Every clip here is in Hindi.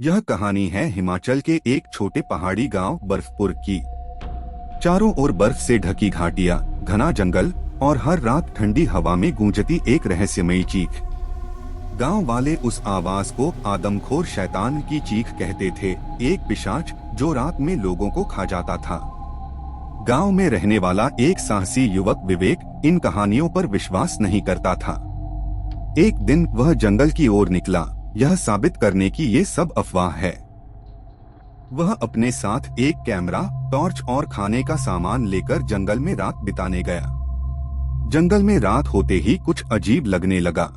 यह कहानी है हिमाचल के एक छोटे पहाड़ी गांव बर्फपुर की। चारों ओर बर्फ से ढकी घाटियां, घना जंगल और हर रात ठंडी हवा में गूंजती एक रहस्यमयी चीख। गांव वाले उस आवाज को आदमखोर शैतान की चीख कहते थे, एक पिशाच जो रात में लोगों को खा जाता था। गांव में रहने वाला एक साहसी युवक विवेक इन कहानियों पर विश्वास नहीं करता था। एक दिन वह जंगल की ओर निकला, यह साबित करने की ये सब अफवाह है। वह अपने साथ एक कैमरा, टॉर्च और खाने का सामान लेकर जंगल में रात बिताने गया। जंगल में रात होते ही कुछ अजीब लगने लगा।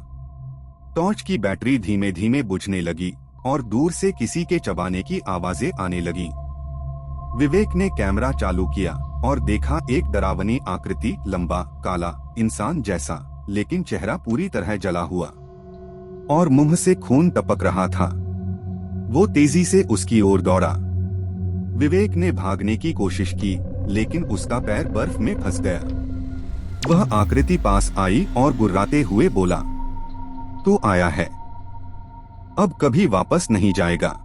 टॉर्च की बैटरी धीमे धीमे बुझने लगी और दूर से किसी के चबाने की आवाजें आने लगी। विवेक ने कैमरा चालू किया और देखा एक डरावनी आकृति, लंबा, काला, इंसान जैसा, लेकिन चेहरा पूरी तरह जला हुआ और मुंह से खून टपक रहा था। वो तेजी से उसकी ओर दौड़ा। विवेक ने भागने की कोशिश की, लेकिन उसका पैर बर्फ में फंस गया। वह आकृति पास आई और गुर्राते हुए बोला, "तू आया है, अब कभी वापस नहीं जाएगा।"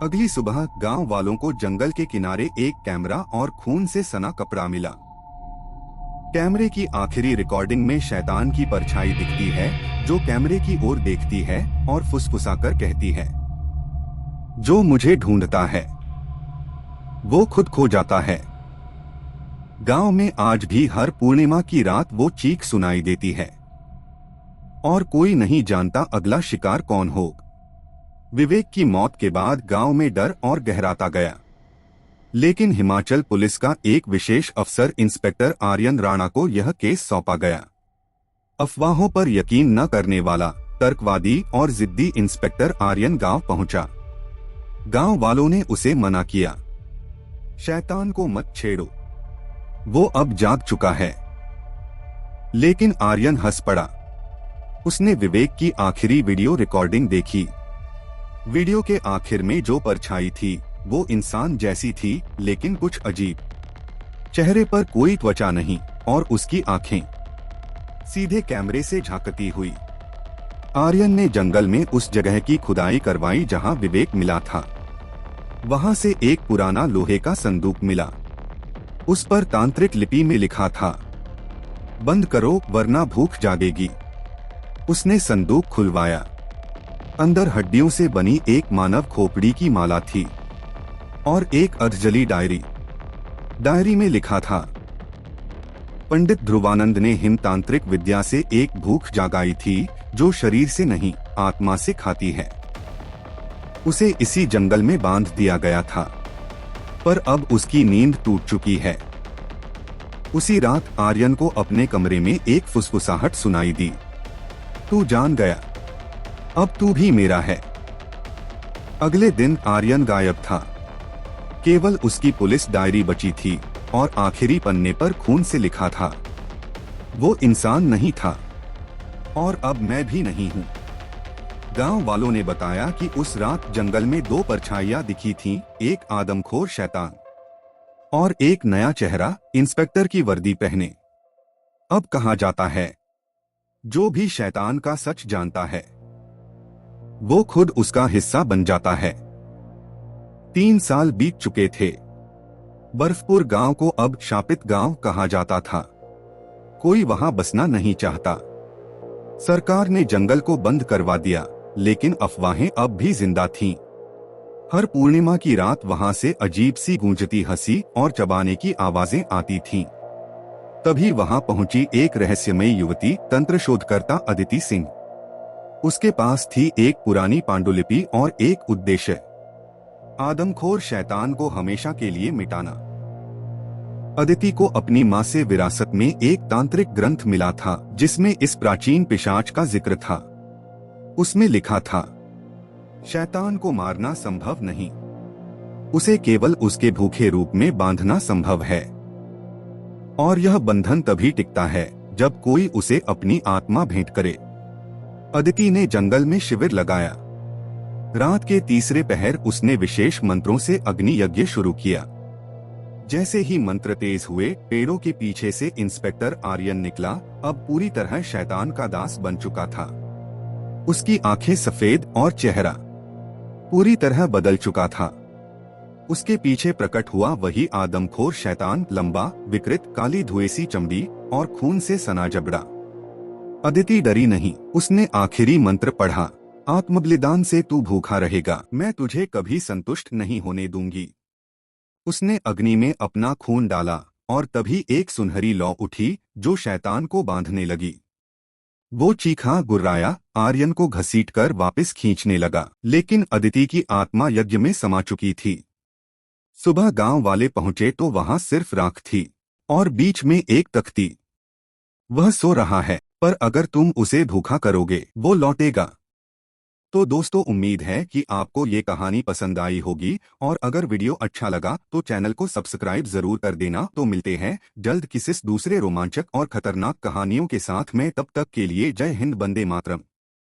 अगली सुबह गांव वालों को जंगल के किनारे एक कैमरा और खून से सना कपड़ा मिला। कैमरे की आखिरी रिकॉर्डिंग में शैतान की परछाई दिखती है, जो कैमरे की ओर देखती है और फुसफुसाकर कहती है, "जो मुझे ढूंढता है वो खुद खो जाता है।" गांव में आज भी हर पूर्णिमा की रात वो चीख सुनाई देती है और कोई नहीं जानता अगला शिकार कौन हो। विवेक की मौत के बाद गांव में डर और गहराता गया, लेकिन हिमाचल पुलिस का एक विशेष अफसर इंस्पेक्टर आर्यन राणा को यह केस सौंपा गया। अफवाहों पर यकीन न करने वाला, तर्कवादी और जिद्दी इंस्पेक्टर आर्यन गांव पहुंचा। गांव वालों ने उसे मना किया, "शैतान को मत छेड़ो, वो अब जाग चुका है।" लेकिन आर्यन हंस पड़ा। उसने विवेक की आखिरी वीडियो रिकॉर्डिंग देखी। वीडियो के आखिर में जो परछाई थी वो इंसान जैसी थी, लेकिन कुछ अजीब। चेहरे पर कोई त्वचा नहीं और उसकी आंखें सीधे कैमरे से झांकती हुई। आर्यन ने जंगल में उस जगह की खुदाई करवाई जहां विवेक मिला था। वहां से एक पुराना लोहे का संदूक मिला। उस पर तांत्रिक लिपि में लिखा था, "बंद करो वरना भूख जागेगी।" उसने संदूक खुलवाया। अंदर हड्डियों से बनी एक मानव खोपड़ी की माला थी और एक अर्धजली डायरी। डायरी में लिखा था, "पंडित ध्रुवानंद ने हिमतांत्रिक विद्या से एक भूख जगाई थी जो शरीर से नहीं, आत्मा से खाती है। उसे इसी जंगल में बांध दिया गया था, पर अब उसकी नींद टूट चुकी है।" उसी रात आर्यन को अपने कमरे में एक फुसफुसाहट सुनाई दी, "तू जान गया, अब तू भी मेरा है।" अगले दिन आर्यन गायब था। केवल उसकी पुलिस डायरी बची थी और आखिरी पन्ने पर खून से लिखा था, "वो इंसान नहीं था और अब मैं भी नहीं हूँ।" गांव वालों ने बताया कि उस रात जंगल में दो परछाइयां दिखी थीं, एक आदमखोर शैतान और एक नया चेहरा, इंस्पेक्टर की वर्दी पहने। अब कहा जाता है, जो भी शैतान का सच जानता है वो खुद उसका हिस्सा बन जाता है। 3 साल बीत चुके थे। बर्फपुर गांव को अब शापित गांव कहा जाता था। कोई वहां बसना नहीं चाहता। सरकार ने जंगल को बंद करवा दिया, लेकिन अफवाहें अब भी जिंदा थीं। हर पूर्णिमा की रात वहां से अजीब सी गूंजती हंसी और चबाने की आवाजें आती थीं। तभी वहां पहुंची एक रहस्यमयी युवती, तंत्र शोधकर्ता अदिति सिंह। उसके पास थी एक पुरानी पांडुलिपि और एक उद्देश्य, आदमखोर शैतान को हमेशा के लिए मिटाना। अदिति को अपनी मां से विरासत में एक तांत्रिक ग्रंथ मिला था जिसमें इस प्राचीन पिशाच का जिक्र था। उसमें लिखा था, "शैतान को मारना संभव नहीं, उसे केवल उसके भूखे रूप में बांधना संभव है। और यह बंधन तभी टिकता है जब कोई उसे अपनी आत्मा भेंट करे।" अदिति ने जंगल में शिविर लगाया। रात के तीसरे पहर उसने विशेष मंत्रों से अग्नि यज्ञ शुरू किया। जैसे ही मंत्र तेज हुए, पेड़ों के पीछे से इंस्पेक्टर आर्यन निकला। अब पूरी तरह शैतान का दास बन चुका था। उसकी आंखें सफेद और चेहरा पूरी तरह बदल चुका था। उसके पीछे प्रकट हुआ वही आदमखोर शैतान, लंबा, विकृत, काली धुएसी चमड़ी और खून से सना जबड़ा। अदिति डरी नहीं। उसने आखिरी मंत्र पढ़ा, आत्मबलिदान से तू भूखा रहेगा, मैं तुझे कभी संतुष्ट नहीं होने दूंगी। उसने अग्नि में अपना खून डाला और तभी एक सुनहरी लौ उठी जो शैतान को बांधने लगी। वो चीखा, गुर्राया, आर्यन को घसीटकर वापस खींचने लगा, लेकिन अदिति की आत्मा यज्ञ में समा चुकी थी। सुबह गांव वाले पहुंचे तो वहां सिर्फ राख थी और बीच में एक तख्ती। वह सो रहा है, पर अगर तुम उसे भूखा करोगे वो लौटेगा। तो दोस्तों, उम्मीद है कि आपको ये कहानी पसंद आई होगी, और अगर वीडियो अच्छा लगा तो चैनल को सब्सक्राइब जरूर कर देना। तो मिलते हैं जल्द किसी दूसरे रोमांचक और खतरनाक कहानियों के साथ में। तब तक के लिए जय हिंद, वंदे मातरम।